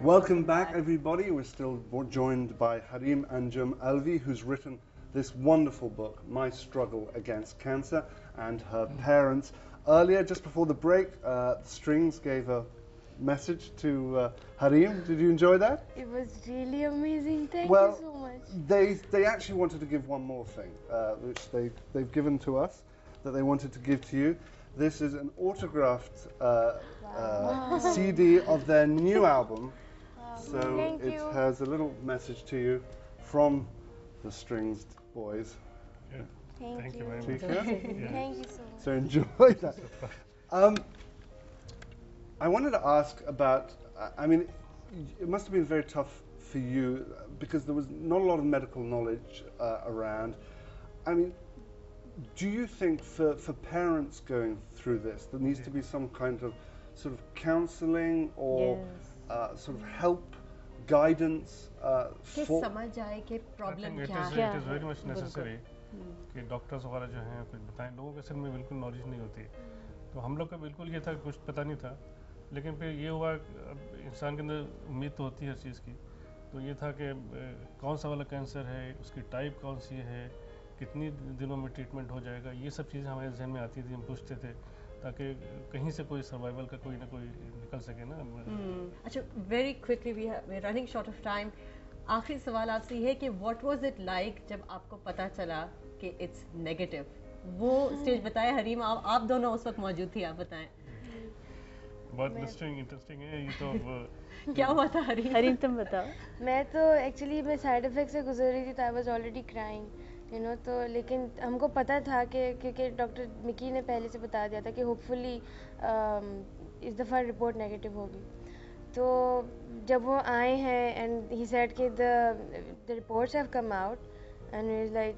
Welcome back, everybody. We're still joined by Harim Anjum Alvi, who's written this wonderful book, My Struggle Against Cancer, and her parents. Earlier, just before the break, the Strings gave a message to Harim. Did you enjoy that? It was really amazing. Thank you so much. They actually wanted to give one more thing, which they've given to us, that they wanted to give to you. This is an autographed CD of their new album. So it has a little message to you from the Strings boys. Yeah. Thank you very much. Thank you so much. So enjoy that. I wanted to ask about, I mean, it must have been very tough for you because there was not a lot of medical knowledge around. I mean, do you think for parents going through this, there needs to be some kind of sort of counseling or sort of help, guidance for... समझ आए कि problem क्या है. It is very much necessary कि doctors वगैरह जो हैं कुछ बताएं. लोगों के सिर में बिल्कुल नॉलेज नहीं होती. तो हम लोग का बिल्कुल ये था, कुछ पता नहीं था. लेकिन फिर ये हुआ, इंसान के अंदर उम्मीद तो होती है हर चीज़ की. तो ये था कि कौन सा वाला कैंसर है, उसकी टाइप कौन सी है, कितनी दिनों में ट्रीटमेंट हो जाएगा, ये सब चीज़ें हमारे जहन में आती थी. हम पूछते थे ताकि कहीं से कोई सर्वाइवल का कोई ना कोई निकल सके ना. अच्छा, very quickly we are running short of time. आखिरी सवाल आपसे ये है कि व्हाट वाज इट लाइक जब आपको पता चला कि इट्स नेगेटिव? वो स्टेज बताएं. हरीम, आप दोनों उस वक्त मौजूद थी, आप बताएं. बहुत इंटरेस्टिंग है ये तो. क्या हुआ था हरीम? हरीम तुम बताओ. मैं तो एक्चुअली मैं साइड इफेक्ट से गुजर रही थी, तो I was already crying, you know. तो लेकिन हमको पता था कि क्योंकि डॉक्टर मिकी ने पहले से बता दिया था कि होपफुली इस दफ़ा रिपोर्ट नेगेटिव होगी. तो जब वो आए हैं एंड ही सेड कि the reports have come out and he is like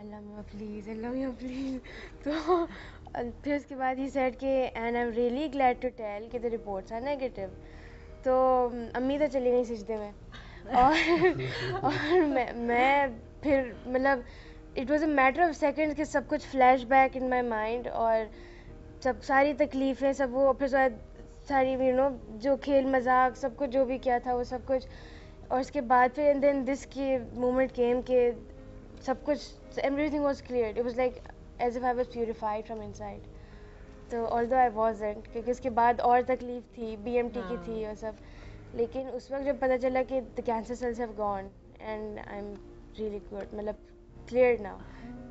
Allah please. तो फिर उसके बाद ही सेड कि and I am really glad to tell कि द रिपोर्ट्स आर नेगेटिव. तो अम्मी तो चली गई सजदे में और मैं फिर मतलब it was a matter of seconds कि सब कुछ flash back in my mind और सब सारी तकलीफ़ें सब वो फिर सारी यू नो जो खेल मजाक सब कुछ जो भी किया था वो सब कुछ. और उसके बाद फिर एंड देन दिस की मोमेंट केम के सब कुछ everything was clear. It was like as if I was purified from inside. तो ऑल्दो आई वाज़न्ट, क्योंकि उसके बाद और तकलीफ थी, बीएमटी की थी और सब. लेकिन उस वक्त जब पता चला कि the cancer cells have gone and I am really good, मतलब क्लियर नाउ.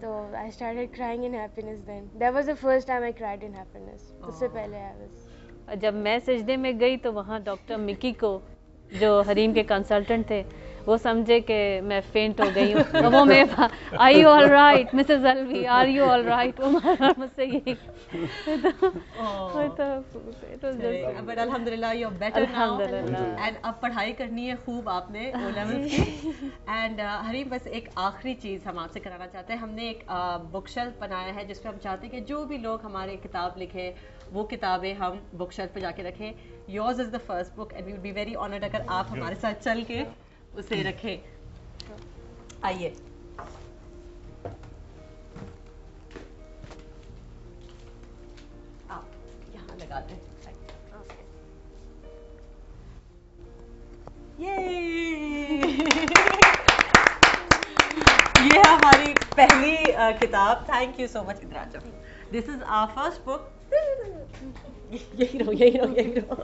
तो I started crying in happiness. Then that was the first time I cried in happiness. उससे पहले आई वाज. जब मैं सजदे में गई तो वहाँ डॉक्टर मिकी को, जो हरीम के कंसल्टेंट थे, वो समझे कि मैं फेंट हो गई हूँ. तो वो मेरे are you all right Mrs Alvi, are you all right, वो मुझसे यही. बट अल्हम्दुलिल्लाह you are better now. And अब पढ़ाई करनी है खूब आपने ओ लेवल की. एंड हरीम, बस एक आखिरी चीज़ हम आपसे कराना चाहते हैं. हमने एक बुक शेल्फ बनाया है जिसपे हम चाहते हैं कि जो भी लोग हमारे किताब लिखें वो किताबें हम बुक शेल्फ पे जाके रखें. Yours is the first book and we would be very honoured अगर आप हमारे साथ चल के उसे रखें. आइए. आप यहाँ लगा दें. ये हमारी पहली किताब. Thank you so much. इधर आ जाओ. This is our first book. यही रहो.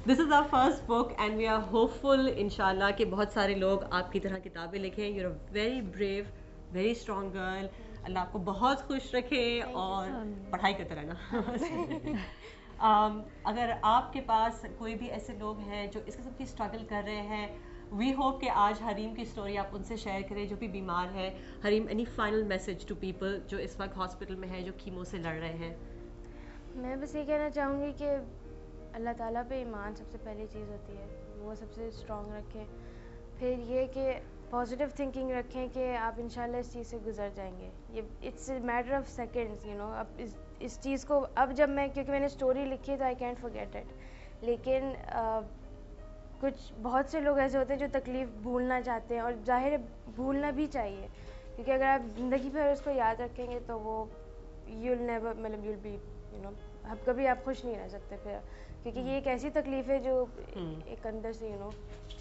This is our first book and we are hopeful इंशाल्लाह कि बहुत सारे लोग आपकी तरह किताबें लिखें. You are very brave, very strong girl. अल्लाह आपको बहुत खुश रखे और पढ़ाई करते रहना. अगर आपके पास कोई भी ऐसे लोग हैं जो इस किस्म की स्ट्रगल कर रहे हैं, वी होप कि आज हरीम की स्टोरी आप उनसे शेयर करें जो भी बीमार है. Hareem, any final message to people जो इस वक्त हॉस्पिटल में है, जो कीमो से लड़ रहे हैं? मैं बस ये कहना चाहूँगी कि अल्लाह ताला पे ईमान सबसे पहली चीज़ होती है, वो सबसे स्ट्रॉन्ग रखें. फिर ये कि पॉजिटिव थिंकिंग रखें कि आप इंशाल्लाह इस चीज़ से गुजर जाएंगे. ये it's matter of seconds, you know. अब इस चीज़ को अब जब मैं, क्योंकि मैंने स्टोरी लिखी है तो आई कैंट फॉरगेट इट. लेकिन कुछ बहुत से लोग ऐसे होते हैं जो तकलीफ़ भूलना चाहते हैं, और ज़ाहिर है भूलना भी चाहिए, क्योंकि अगर आप ज़िंदगी भर उसको याद रखेंगे तो वो you'll never, मतलब you'll be یو نو اب کبھی آپ خوش نہیں رہ سکتے پھر, کیونکہ یہ ایک ایسی تکلیف ہے جو ایک اندر سے یو نو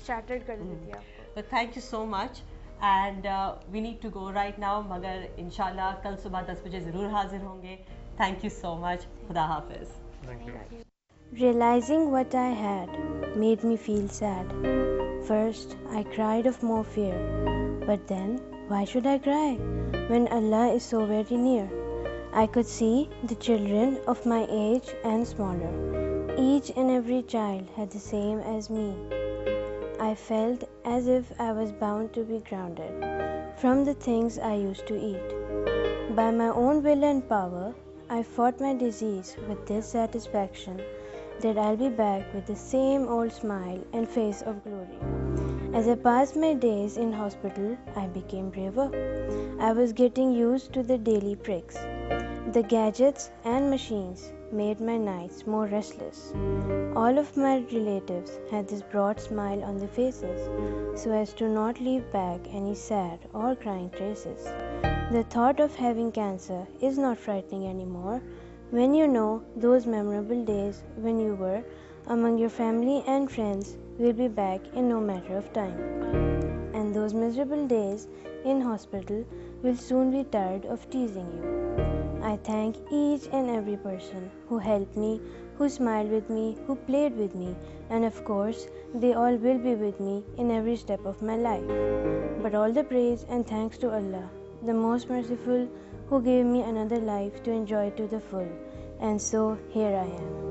شیٹرڈ کر دیتی ہے آپ کو. But thank you so much. And we need to go right now, مگر انشاءاللہ کل صبح 10 بجے ضرور حاضر ہوں گے. Thank you so much. خدا حافظ. Thank you. Realizing what I had made me feel sad. First, I cried of more fear. But then, why should I cry when Allah is so very near? I could see the children of my age and smaller. Each and every child had the same as me. I felt as if I was bound to be grounded from the things I used to eat. By my own will and power, I fought my disease with this satisfaction that I'll be back with the same old smile and face of glory. As I passed my days in hospital, I became braver. I was getting used to the daily pricks. The gadgets and machines made my nights more restless. All of my relatives had this broad smile on their faces, so as to not leave back any sad or crying traces. The thought of having cancer is not frightening anymore when you know those memorable days when you were among your family and friends will be back in no matter of time. And those miserable days in hospital will soon be tired of teasing you. I thank each and every person who helped me, who smiled with me, who played with me, and of course, they all will be with me in every step of my life. But all the praise and thanks to Allah, the most merciful, who gave me another life to enjoy to the full. And so, here I am.